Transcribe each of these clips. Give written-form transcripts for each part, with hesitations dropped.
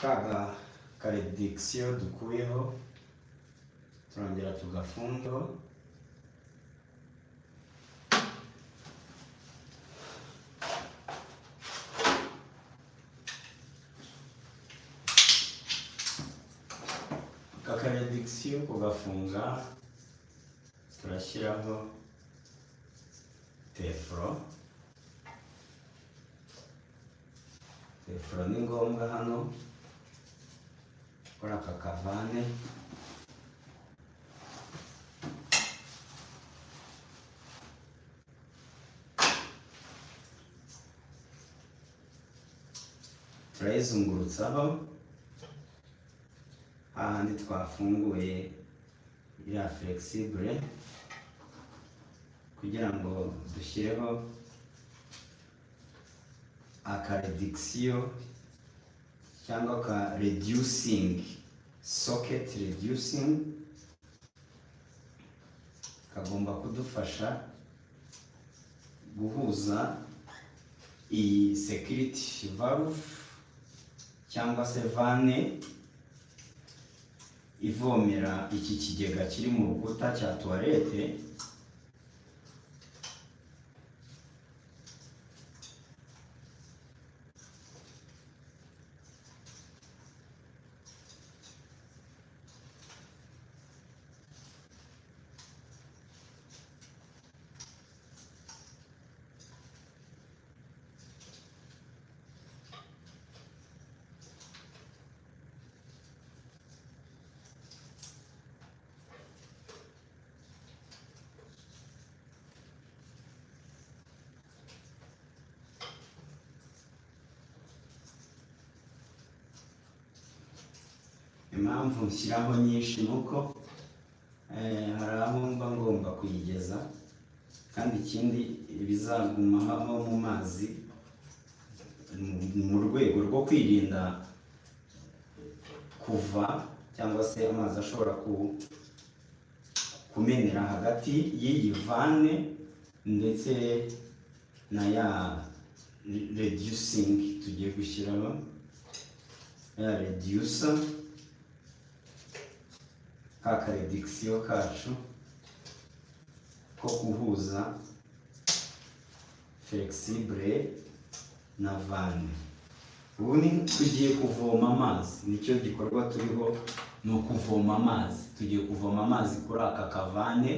kaga karedikisiyo dukuyeho turongera tugafungaho. Karedikisiyo kugafunga turashyiraho tefuro. Tefuro ni ngombwa hano kuri aka kavane. Turayizungurutsaho hahandi twafunguye iriya flexible kugira ngo dushyireho akaredikisiyo cyangwa ka reducing socket reducing. Kagomba kudufasha guhuza iyi security valve cyangwa se vane ivomera iki kigega kiri mu rukuta cya toilette. Impamvu nshyiraho nyinshi nuko hari aho mba ngomba kuyigeza, kandi ikindi bizagumaho mu mazi mu rwego rwo kwirinda kuva cyangwa se amazi ashobora kumenera hagati y'iyi vane ndetse na ya reducing tugiye gushyiraho, ya reducer akaredikisiyo kacu ko guhuza flexible na vane. Ubu ni tugiye kuvoma amazi, nicyo gikorwa turiho, ni ukuvoma amazi. Tugiye kuvoma amazi kuri aka kavane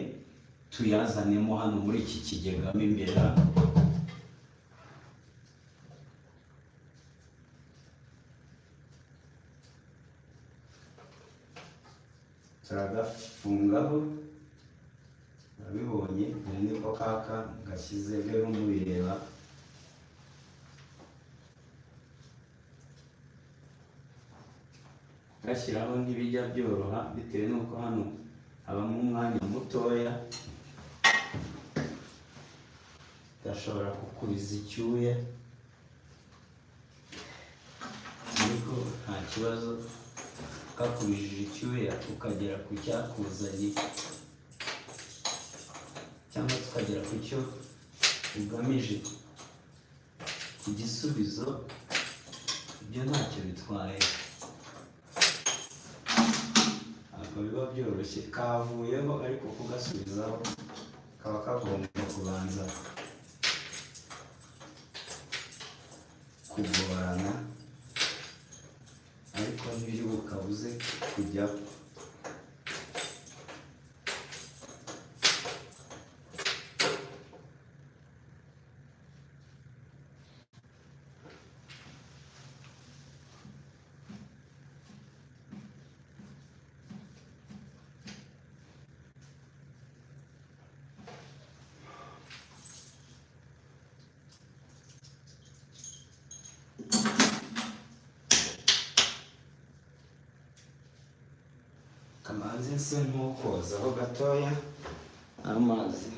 tuyazanemo hano muri iki kigega mo imbere. Turagafungaho, urabibonye niko kaka gashyize rero mubireba. Gashyiraho ntibijya byoroha bitewe n'uko hano habamo umwanya mutoya, gashobora kukubiza icyuya, ariko nta kibazo. Kakubijije icyuya ukagera ku cyakuzanye cyangwa tukagera ku cyo ugamije, igisubizo, ibyo ntacyo bitwaye, ntabwo biba byoroshye. Kavuyeho ariko kugasubizaho kaba kagomba kubanza kugorana, ariko ntibiri bukabuze kujyaho. Kamanzi nse nk'ukozaho gatoya amazi.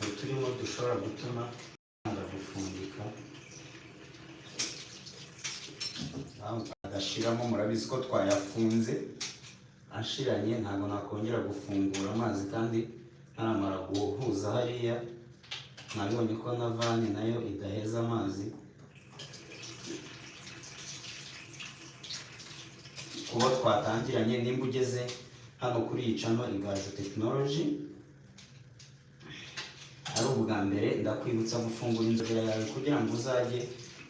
turimo dushobora gutuma gufungika agashiramo. Murabizi ko twayafunze ashiranye, ntabwo nakongera gufungura amazi kandi ntaramara guhuza hariya. Nabonye ko na vani nayo idaheza amazi. Kuba twatangiranye, nimba ugeze hano kuri iyi channel Igaju Technology ari ubwa mbere, ndakwibutsa gufungura inzira yawe kugira ngo uzajye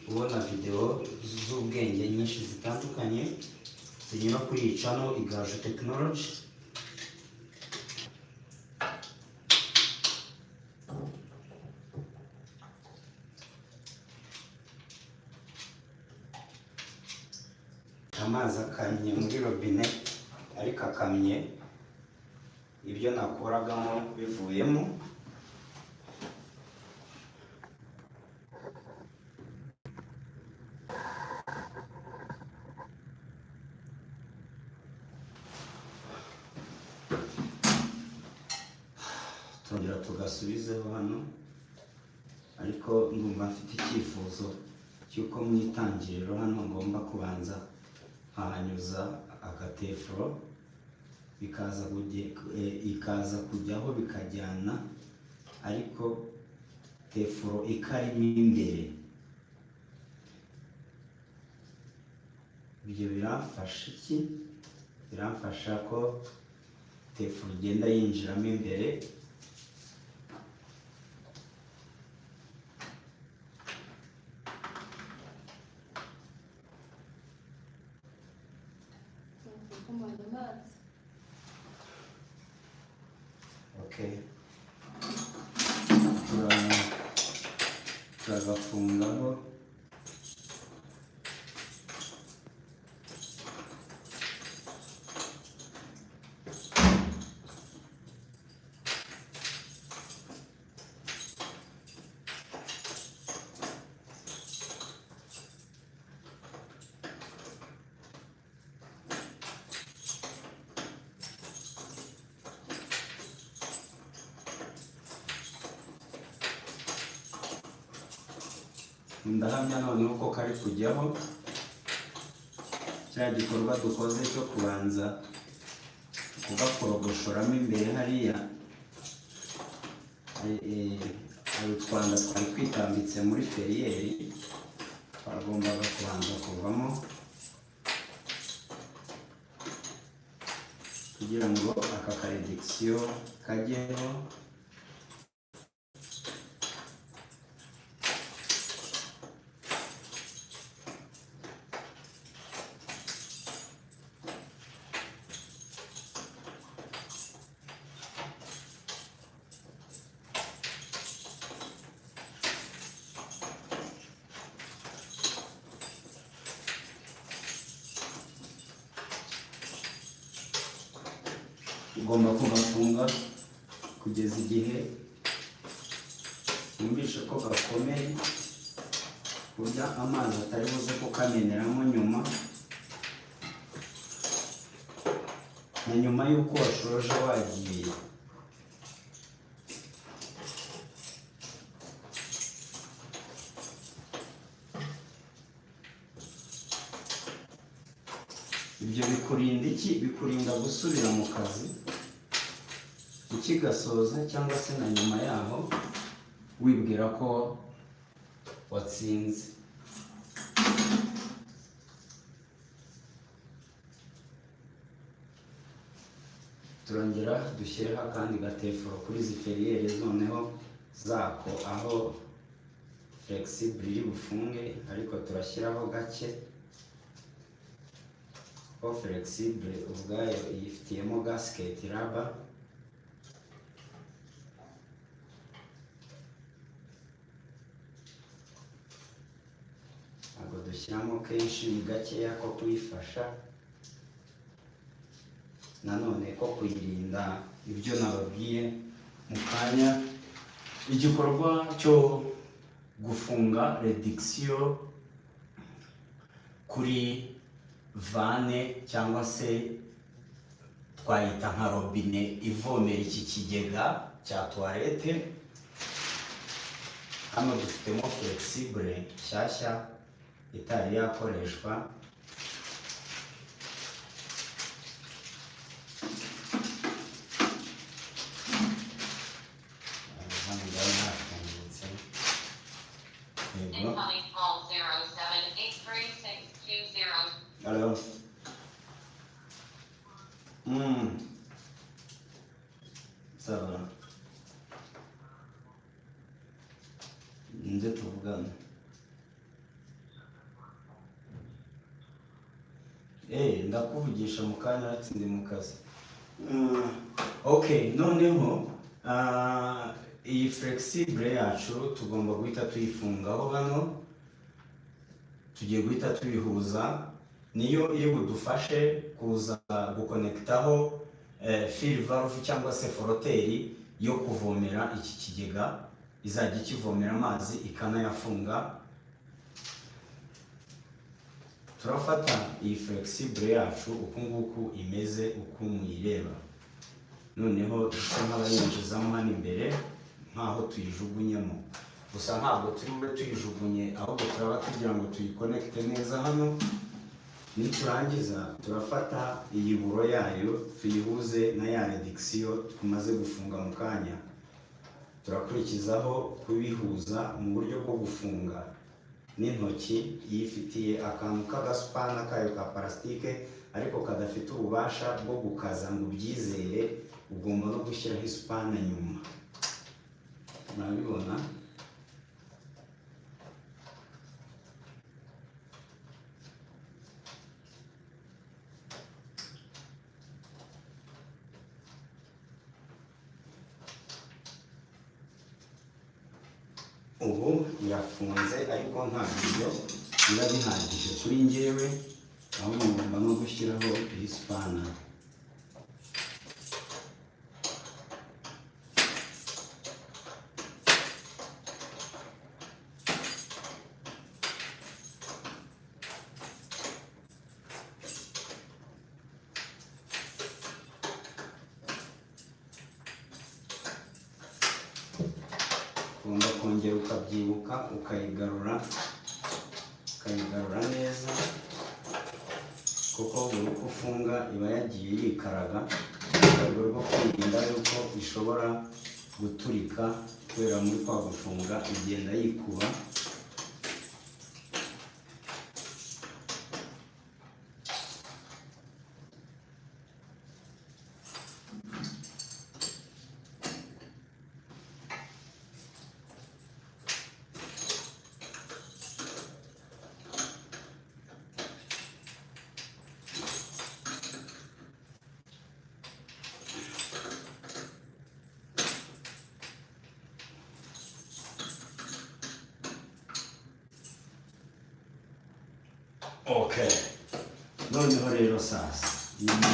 ubona video z'ubwenge nyinshi zitandukanye zinyura kuri iyi channel Igaju Technology. Amazi akamye muri robine, ariko akamye ibyo nakoragamo bivuyemo. Tongera tugasubizeho hano, ariko ndumva mfite icyifuzo cy'uko mu itangiriro hano ngomba kubanza hanyuza agatefuro ikaza kujyaho bikajyana, ariko tefuro ikarimo imbere. Ibyo biramfasha iki? Biramfasha ko tefuro igenda yinjiramo imbere. Okay. Turagafungaho. Ndahamya noneho ko kari kujyaho. Cya gikorwa dukoze cyo kubanza kugakorogoshoramo imbere hariya, utwanda twari kwitambitse muri feriyeri twagombaga kubanza kuvamo kugira ngo aka karedikisiyo kajyeho. Ugomba kugafunga kugeza igihe wumvishe ko gakomeye, kurya amazi atari buze kukameneramo nyuma, na nyuma y'uko washoje wagiye. Ibyo bikurinda iki? Bikurinda gusubira mu kazi ukigasoza cyangwa se na nyuma yaho wibwira ko watsinze. Turongera dushyireho akandi gatefuro kuri izi feriyeri noneho zako aho flexible iri bufunge, ariko turashyiraho gake. Ko flexible ubwayo yifitiyemo gasket rubber. Ntabwo dushyiramo kenshi, ni gakeya ko kuyifasha, nanone ko kuyirinda ibyo nababwiye mu kanya. Igikorwa cyo gufunga redikisiyo kuri vane cyangwa se twayita nka robine ivomera iki kigega cya toilette hano dufitemo flexible nshyashya itari yakoreshwa. Hello. Sawa. Nje tuvugana. Ndakuvugisha mu kanya natsinze mu kazi. Okay, noneho iyi flexible yacu tugomba guhita tuyifungaho hano. Tugiye guhita tuyihuza, niyo iri budufashe kuza gukonektaho fill valve cyangwa se foroteri yo kuvomera iki kigega, izajya kivomera amazi ikanayafunga. Turafata iyi flexible yacu uku nguku imeze, uku muyireba. Noneho dusa nk'abayinjizamo hano imbere nkaho tuyijugunyemo, gusa ntabwo turimo tuyijugunye, ahubwo turaba kugira ngo tuyikonekte neza hano. Niturangiza turafata iyi buro yayo tuyihuze na ya reduction tumaze gufunga mu kanya. Turakurikizaho kubihuza mu buryo bwo gufunga n'intoki yifitiye akantu k'agaspana kayo ka plastique, ariko kadafite ububasha bwo gukaza ngo byizere. Ugomba no gushyiraho ispana nyuma. Murabibona? Ubu yafunze, ariko nta buryo biba bihagije kuri njyewe, aho ngomba no gushyiraho iyi spana. Ugomba kongera ukabyibuka ukayigarura neza, kuko buri uko ufunga iba yagiye yikaraga, mu rwego rwo kwirinda yuko ishobora guturika kubera muri kwa gufunga igenda yikuba. Okay, noneho rero sasa nyuma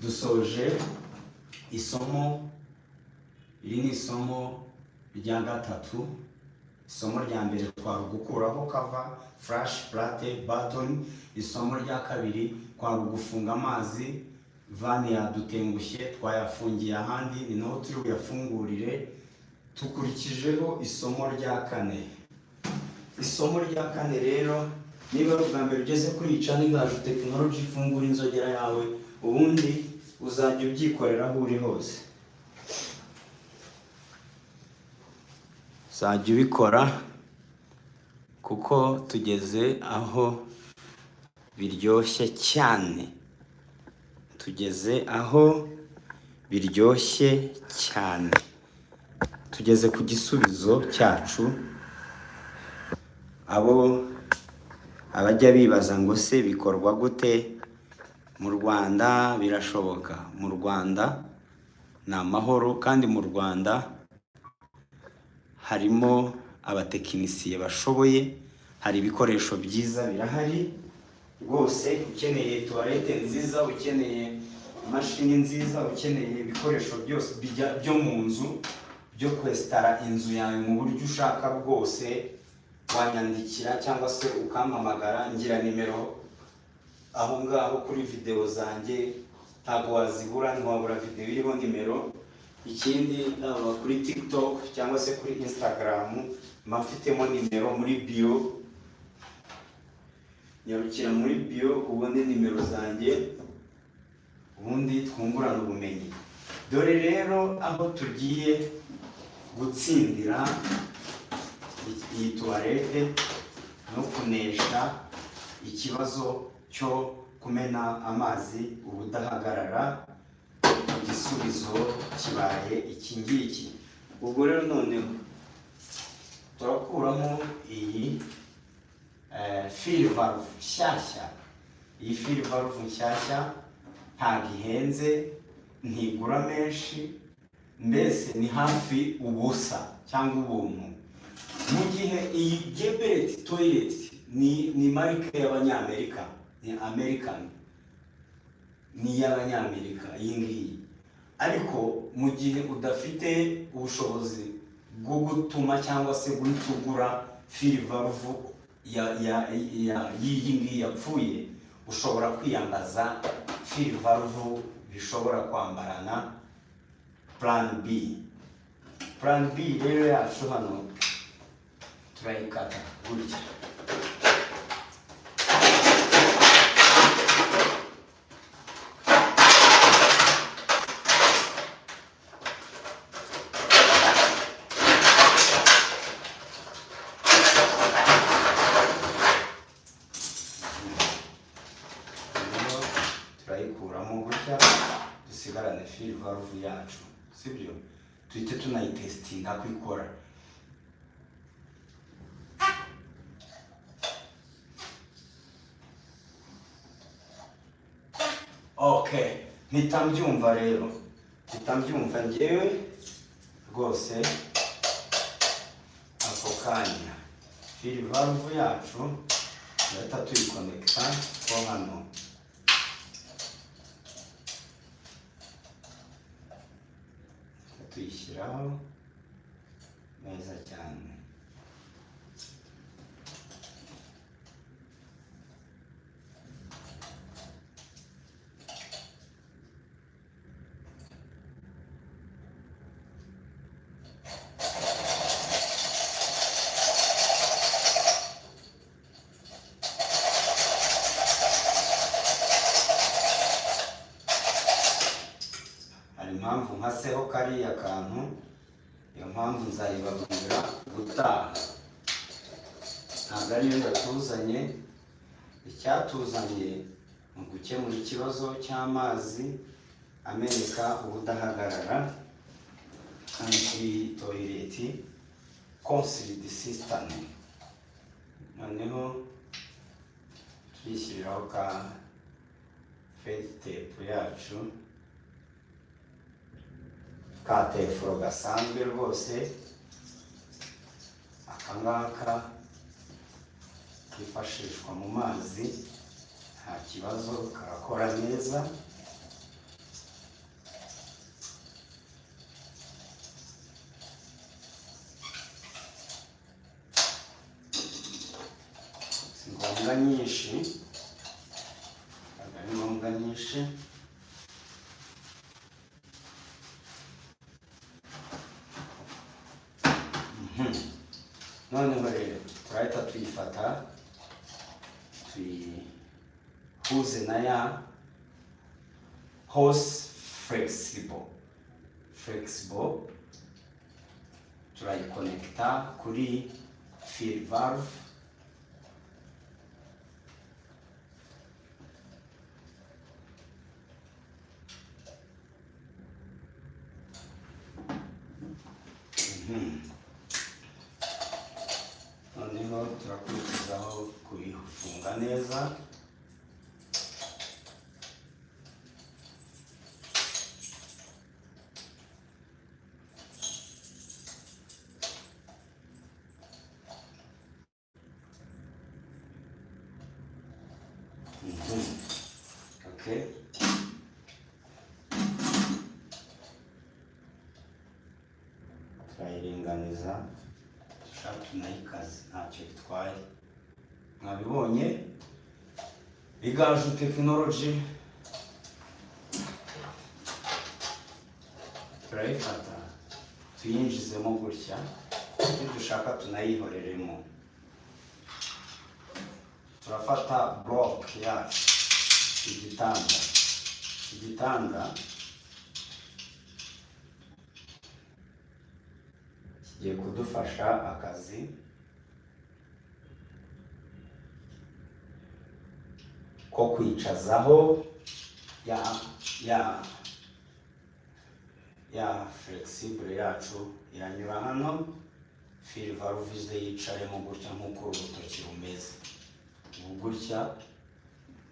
dusoje isomo. Iri ni isomo rya gatatu. Isomo rya mbere twari gukuraho cover, flash, plate, button. Isomo rya kabiri twari gufunga amazi, vani yadutengushye twayafungiye ahandi, ni naho turi buyafungurire. Tukurikijeho isomo rya kane. Isomo rya kane rero, niba ubwa mbere ugeze kuri Channel Gaju Technology, fungura inzogera yawe, ubundi uzajya ubyikorera aho uri hose. Uzajya ubikora kuko tugeze aho biryoshye cyane. Tugeze aho biryoshye cyane. Tugeze ku gisubizo cyacu. Abajya bibaza ngo se bikorwa gute? Mu Rwanda birashoboka. Mu Rwanda ni amahoro, kandi mu Rwanda harimo abatekinisiye bashoboye, hari ibikoresho byiza birahari rwose. Ukeneye toilette nziza, ukeneye imashini nziza, ukeneye ibikoresho byose byo mu nzu byo kwestara inzu yawe mu buryo ushaka bwose, wanyandikira cyangwa se ukampamagara. Ngira nimero aho ngaho kuri video zanjye, ntabwo wazibura, ntiwabura video iriho nimero ikindi kuri TikTok cyangwa se kuri Instagram mafitemo nimero muri bio, nyarukira muri bio ubundi nimero zanjye, ubundi twungurana ubumenyi. Dore rero aho tugiye gutsindira iyi tuwarete no kunesha ikibazo cyo kumena amazi ubudahagarara. Igisubizo kibaye iki ngiki. Ubwo rero noneho turakuramo iyi fill valve nshyashya. Iyi fill valve nshyashya ntabwo ihenze, ntigura menshi, mbese ni hafi ubusa cyangwa ubuntu. Mu gihe iyi Geberit toilet ni marike y'Abanyamerika, ni American, ni y'Abanyamerika iyi ngiyi. Ariko mu gihe udafite ubushobozi bwo gutuma cyangwa se guhita ugura fill valve y'iyi ngiyi yapfuye, ushobora kwiyambaza fill valve bishobora kwambarana plan B. Plan B rero yacu hano turayikata gutya. Turayikuramo gutya dusigarane fill valve yacu, sibyo? Tuhite tunayitestinga kwikora. Okay, ntitambyumva rero, ntitambyumva njyewe rwose. Ako kanya fill valve yacu ndahita tuyikonekita ko hano. Tuyishyiraho neza cyane. Impamvu nkaseho kariya kantu, iyo mpamvu nzayibabwira gutaha. Ntabwo ariyo ndatuzanye. Icyatuzanye ni ugukemura ikibazo cy'amazi ameneka ubudahagarara hano kuri toileti concealed cistern. Noneho turishyiriraho ka faith tape yacu, ka tefuro gasanzwe rwose. Aka ngaka kifashishwa mu mazi, nta kibazo, karakora neza. Si ngombwa nyinshi, ntabwo ari ngombwa nyinshi. Noneho rero turahita tuyifata tuyihuze na ya hose flexible, turayikonekita kuri fill valve. Noneho turakurikizaho kuyifunga neza. Okay. Turayiringaniza, tunayikaze, ntacyo bitwaye. Mwabibonye Igaju Technology turayifata tuyinjizemo gutya, dushaka tunayihoreremo. Turafata block yacu, igitanda kigiye kudufasha akazi ko kwicazaho ya flexible yacu iranyura hano, fil valve yicaremo gutya nk'uko urutoki rumeze. Ubu gutya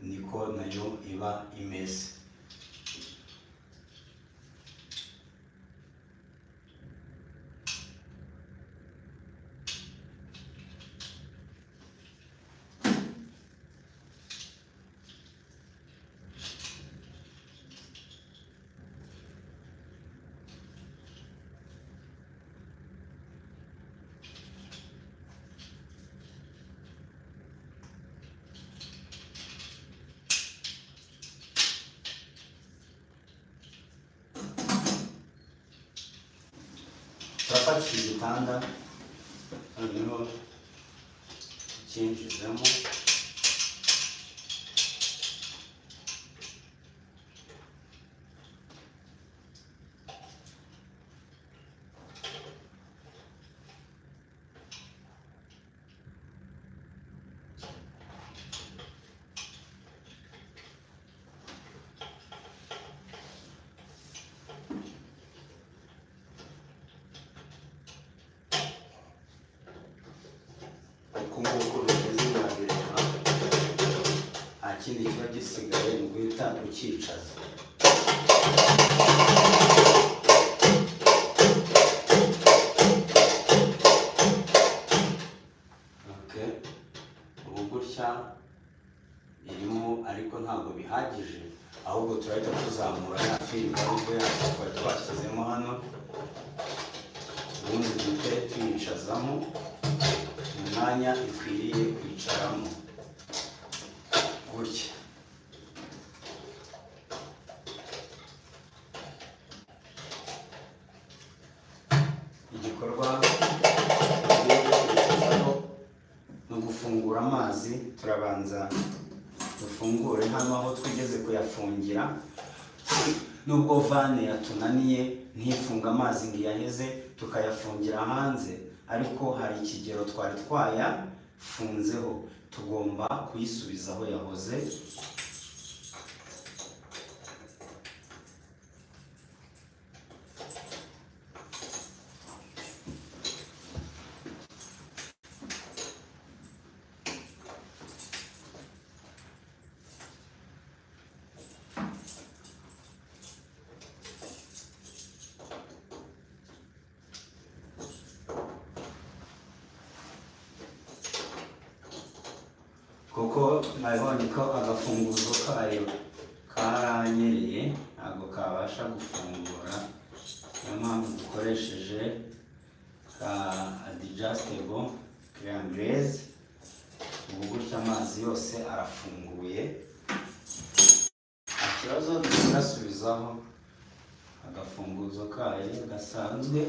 niko nayo iba imeze. Turafata iki gitanda noneho tukinjizemo, nguko rumeze murabireba, nta kindi kiba gisigaye ni uguhita ukicaza. Ubu gutya irimo, ariko ntabwo bihagije, ahubwo turahita tuzamura ya fil valve yacu twari twashyizemo hano, ubundi duhite tuyicazamo mu mwanya ikwiriye kwicaramo gutya. Igikorwa tugiye gukurikizaho ni ugufungura amazi. Turabanza dufungure hano aho twigeze kuyafungira, nubwo vane yatunaniye ntifunga amazi ngo iyaheze, tukayafungira hanze, ariko hari ikigero twari twayafunzeho, tugomba kuyisubiza aho yahoze. Kuko nabonye ko agafunguzo kayo karanyereye, ntabwo kabasha gufungura, niyo mpamvu dukoresheje ka adjustable clean glaze. Ubu gutya amazi yose arafunguye, nta kibazo, tugasubizaho agafunguzo kayo gasanzwe,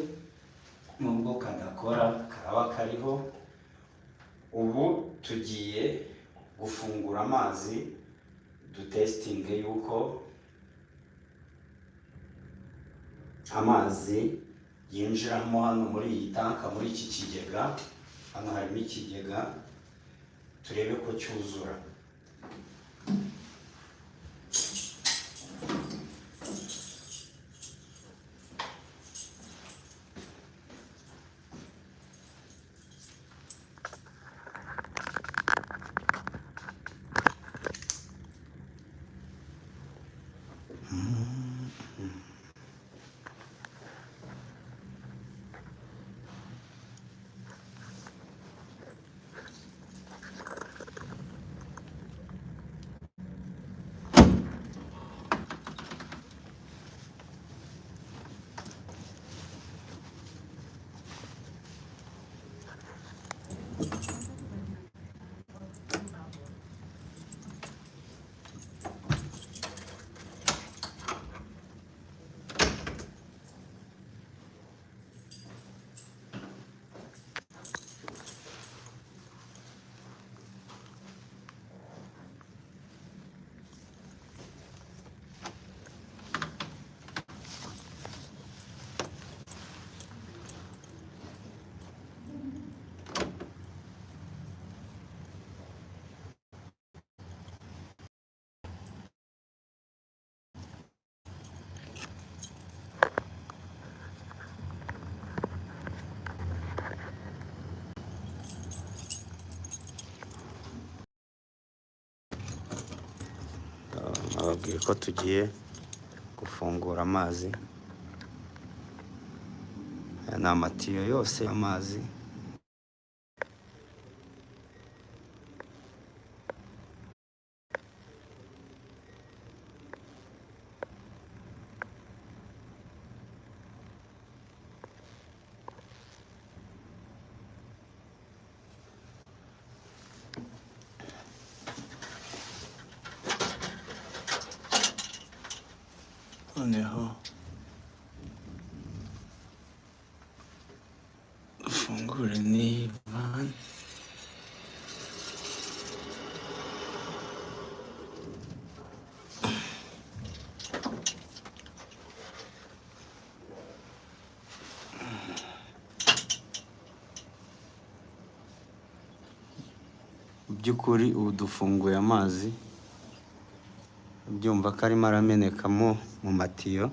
nubwo kadakora karaba kariho. Ubu tugiye gufungura amazi, dutestinge yuko amazi yinjiramo hano muri iyi tanka, muri iki kigega. Hano harimo ikigega, turebe ko cyuzura. nababwiye ko tugiye gufungura amazi. Aya ni amatiyo yose y'amazi. Noneho dufungure niba mu by'ukuri ubu dufunguye amazi, byumva ko arimo aramenekamo mu matiyo.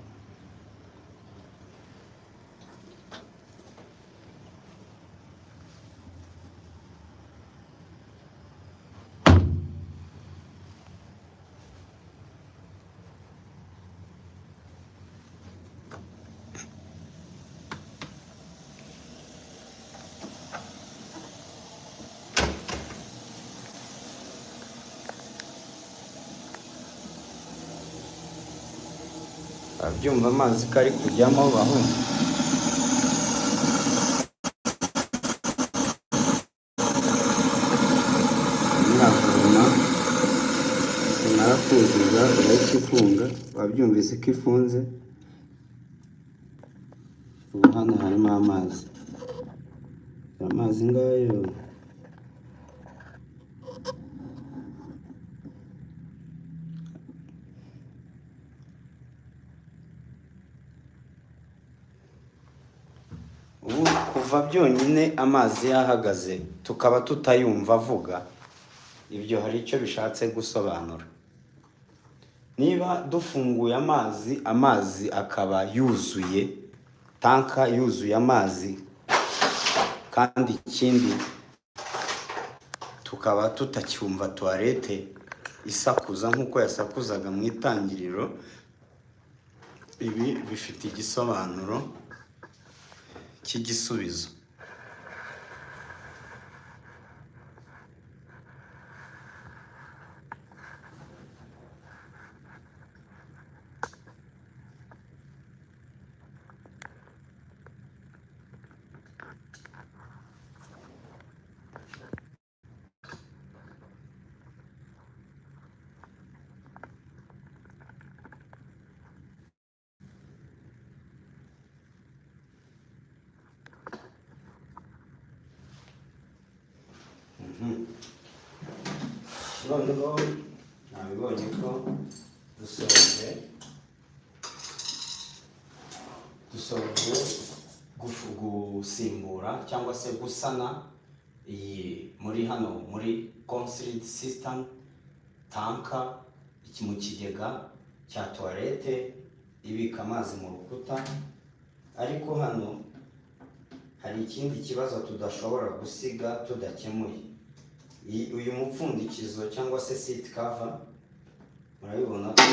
Byumva amazi ko ari kujyamo baho. Mwavoma narakuzuza urayikifunga, wabyumvise ko ifunze. Ubu hano harimo amazi ngayo. Ubu kuva byonyine amazi yahagaze tukaba tutayumva avuga, ibyo hari icyo bishatse gusobanura. Niba dufunguye amazi akaba yuzuye, tanka yuzuye amazi, kandi ikindi tukaba tutacyumva toilette isakuza nk'uko yasakuzaga mu itangiriro, ibi bifite igisobanuro cy'igisubizo. Noneho nabibonye ko dusoje gusimbura cyangwa se gusana iyi muri concrete system tanka mu kigega cya toilette ibika amazi mu rukuta. Ariko hano hari ikindi kibazo tudashobora gusiga tudakemuye. Uyu mupfundikizo cyangwa se seat cover murabibona ko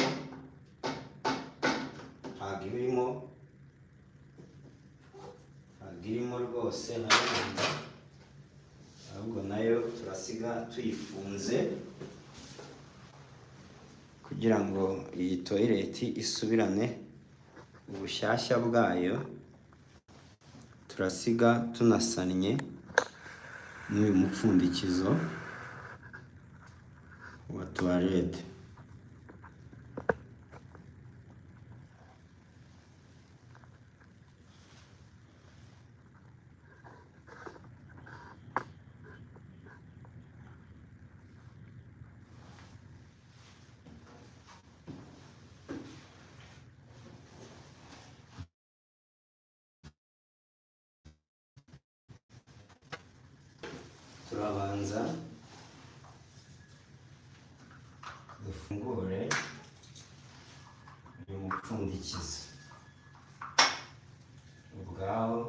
ntabwo irimo rwose, haragenda ahubwo nayo turasiga tuyifunze kugira ngo iyi toilet isubirane ubushyashya bwayo. Turasiga tunasannye n'uyu mupfundikizo wa toilette. Turabanza dufungure uyu mupfundikizo ubwawo.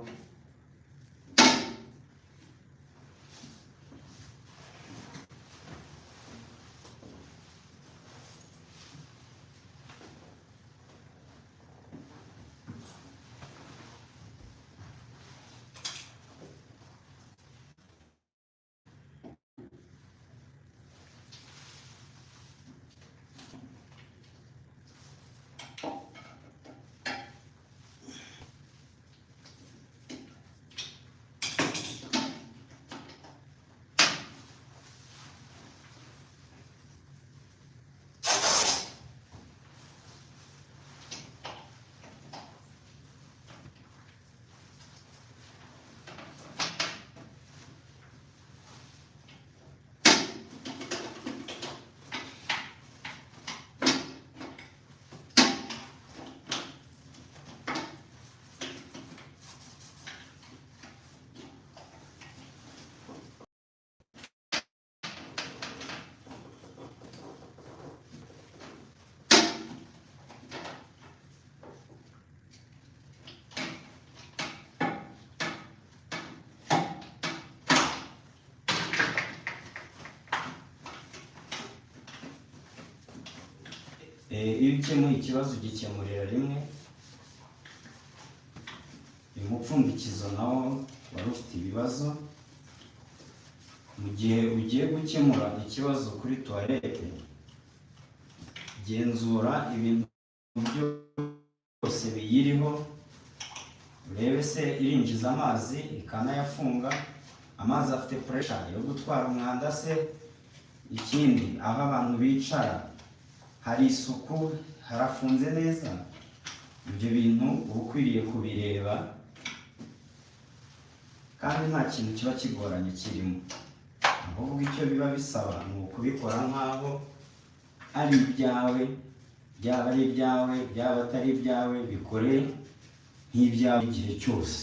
iyo ukemuye ikibazo ugikemurira rimwe. uyu mupfundikizo nawo wari ufite ibibazo. Mu gihe ugiye gukemura ikibazo kuri toilette, genzura ibintu byose biyiriho, urebe se irinjiza amazi ikanayafunga, amazi afite pressure yo gutwara umwanda se. Ikindi, aho abantu bicara hari isuku, harafunze neza. Ibyo bintu uba ukwiriye kubireba, kandi nta kintu kiba kigoranye kirimo. ahubwo icyo biba bisaba ni ukubikora nk'aho ari ibyawe, byaba ari ibyawe byaba atari ibyawe, bikore nk'ibyawe igihe cyose.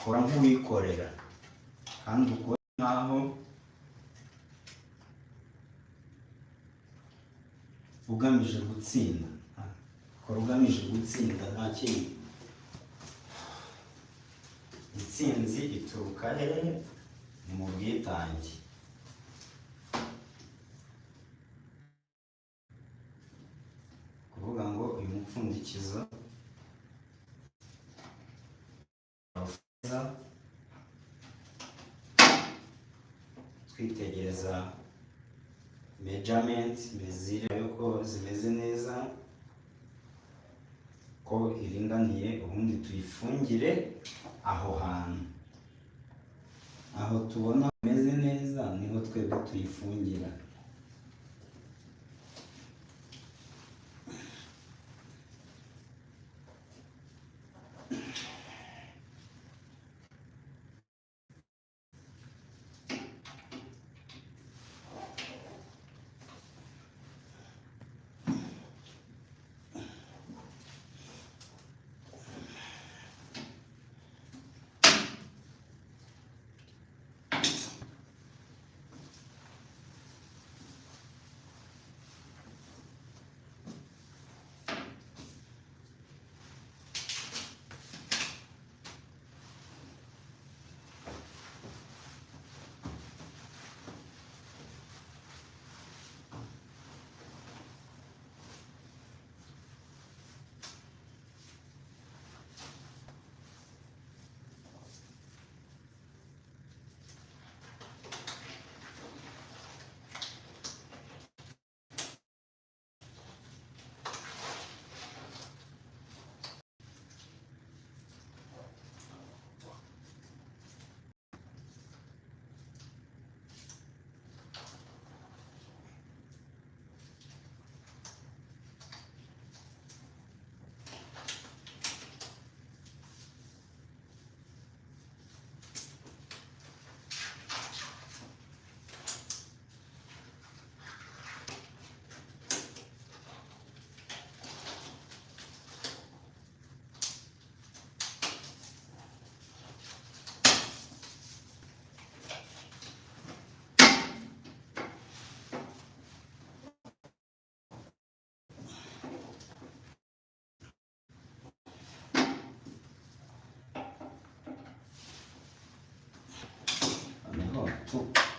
kora nk'uwikorera kandi ukore nk'aho ugamije gutsinda. kora ugamije gutsinda, nta kindi. intsinzi ituruka hehe? ni mu bwitange. kuvuga ngo uyu mupfundikizo twitegereza measurement, mezire yuko zimeze neza, ko iringaniye, ubundi tuyifungire aho hantu. aho tubona hameze neza niho twebwe tuyifungira.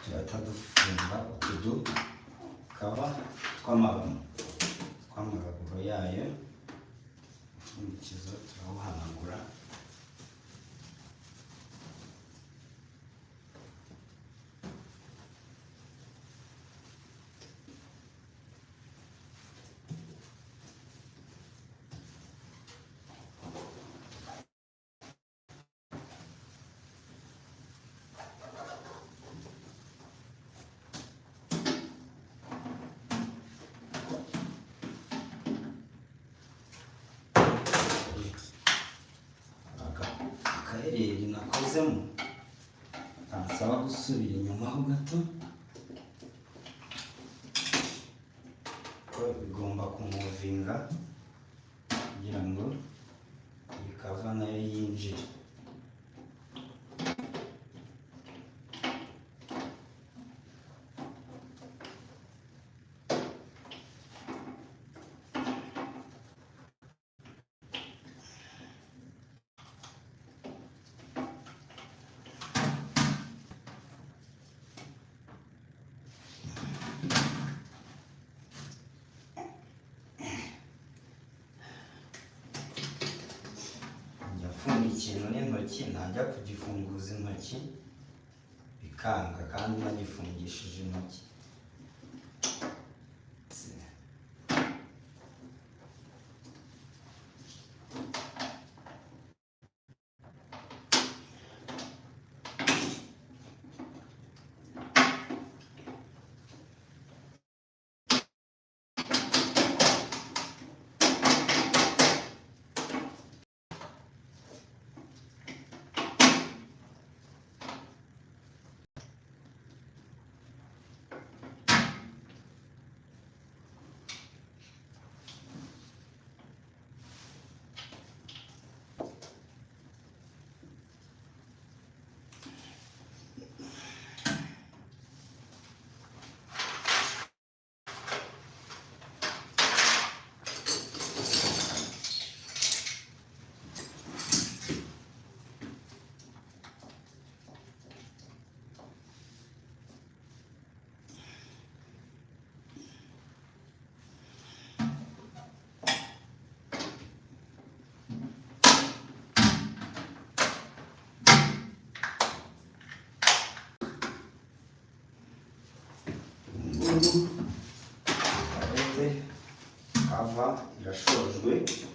turahita dufunga utudu kaba tw'amaguru yayo. umupfundikizo turawuhanagura. akahereri nakozemo kansaba gusubira inyuma ho gato, ko bigomba kumuvinga kugira ngo iyi kava nayo yinjire. ikintu n'intoki najya kugifunguza intoki bikanga kandi nagifungishije intoki. Arete kava irashojwe cyane.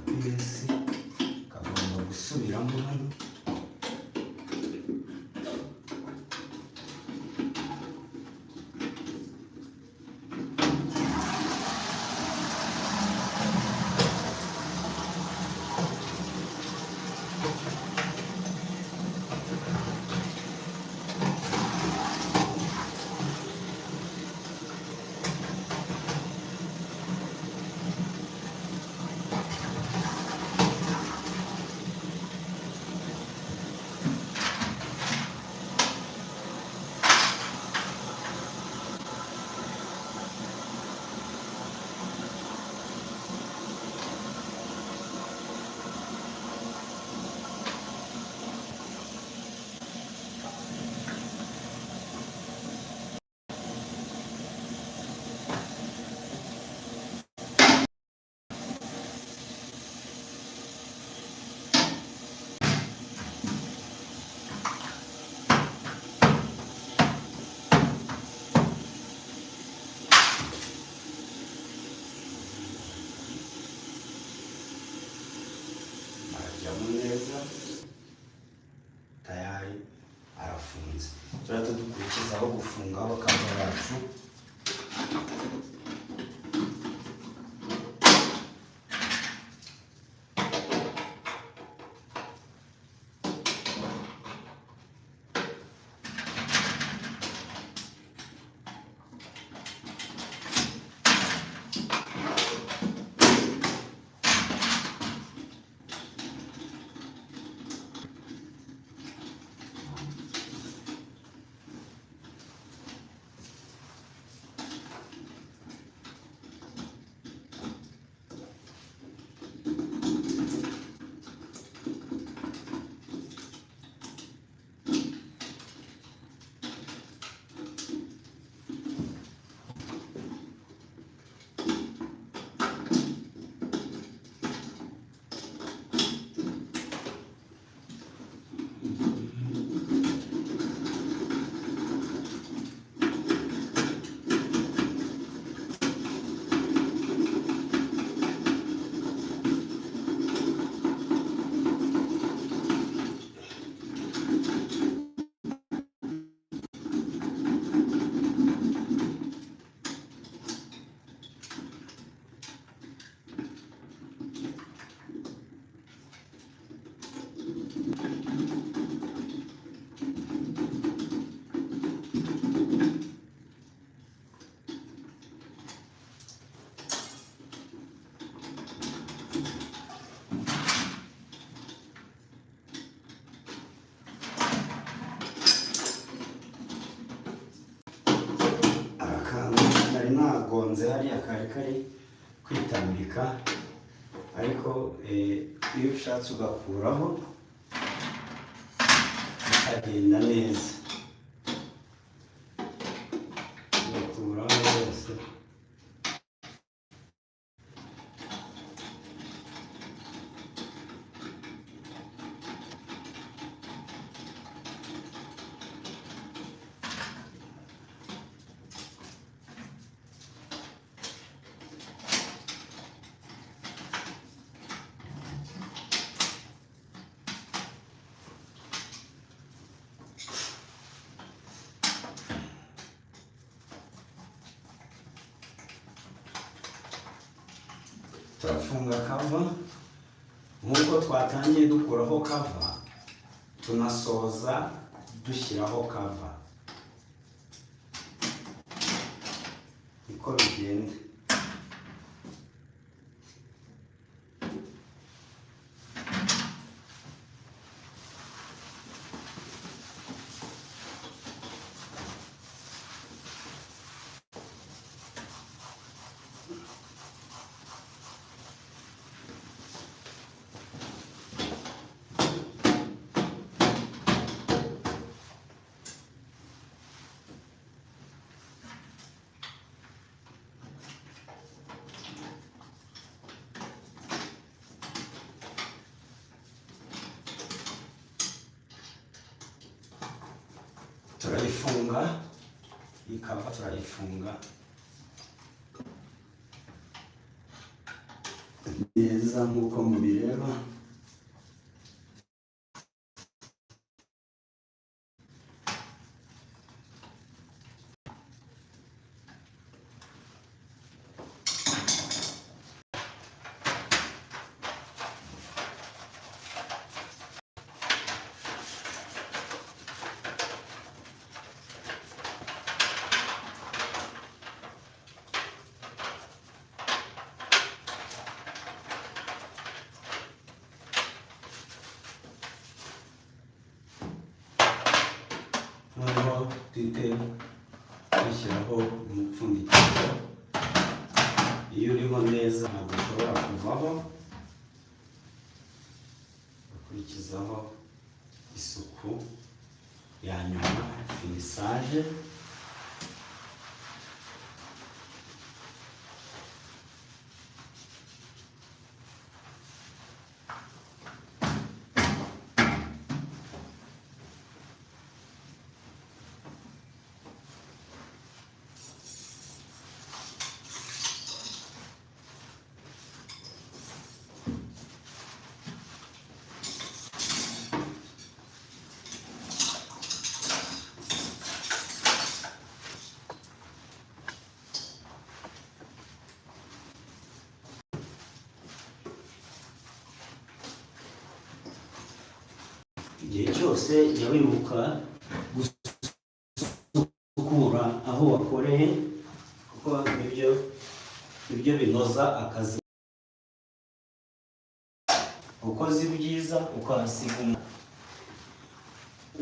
Piyesi kagomba gusubiramo hano. Neza tayari arafunze. Turahita dukurikizaho gufungaho kava yacu. Nari nagonze hariya kari kwitambika, ariko iyo ushatse ugakuraho bikagenda neza. turafunga kava nk'uko twatangiye dukuraho kava tunasoza dushyiraho kava, niko bigenda. Turayifunga, ikava turayifunga neza nk'uko mubireba. Noneho duhite dushyiraho umupfundikizo. Iyo uriho neza ntabwo ushobora kuvaho. Ukurikizaho isuku ya nyuma, finisage. Igihe cyose jya wibuka gusukura aho wakoreye, kuko ibyo binoza akazi. Ukoze ibyiza ukahasiga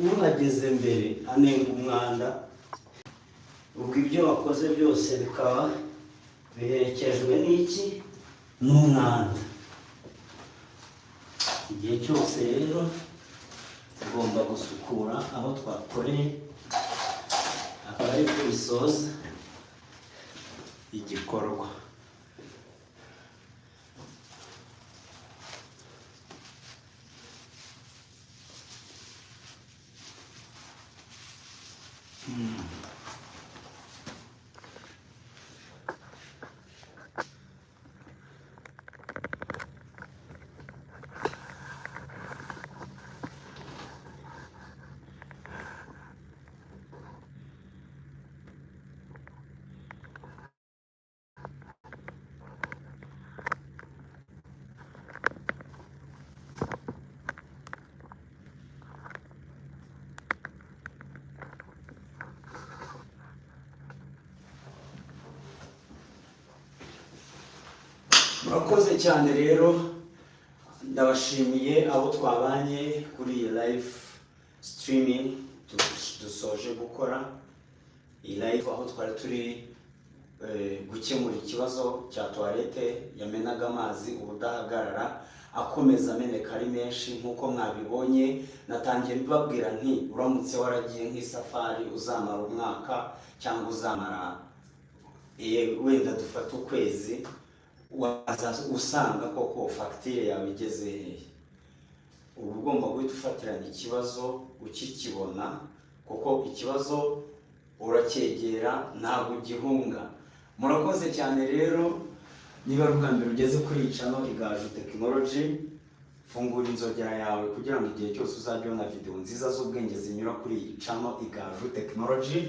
uhageze mbere anenga umwanda, ubwo ibyo wakoze byose bikaba biherekejwe n'iki? N'umwanda. Igihe cyose rero tugomba gusukura aho twakoreye, akaba ari ko bisoza igikorwa. Murakoze cyane rero, ndabashimiye abo twabanye kuri iyi live streaming dusoje gukora. Iyi live aho twari turi gukemura ikibazo cya toilette yamenaga amazi ubudahagarara, akomeza ameneka ari menshi. Nk'uko mwabibonye, natangiye mbabwira nti uramutse waragiye nk'isafari uzamara umwaka cyangwa uzamara wenda dufata ukwezi, usanga koko fagitire yawe igeze hehe. Uba ugomba guhita ufatirana ikibazo ukikibona, kuko ikibazo uracyegera ntabwo ugihunga. Murakoze cyane rero, niba ari ubwa mbere ugeze kuri iyi channel Igaju Technology, fungura inzogera yawe kugira ngo igihe cyose uzajya ubona video nziza z'ubwenge zinyura kuri iyi channel Igaju Technology.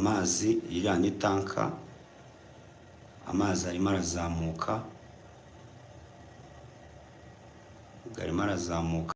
amazi iriya ni tanka, amazi arimo arazamuka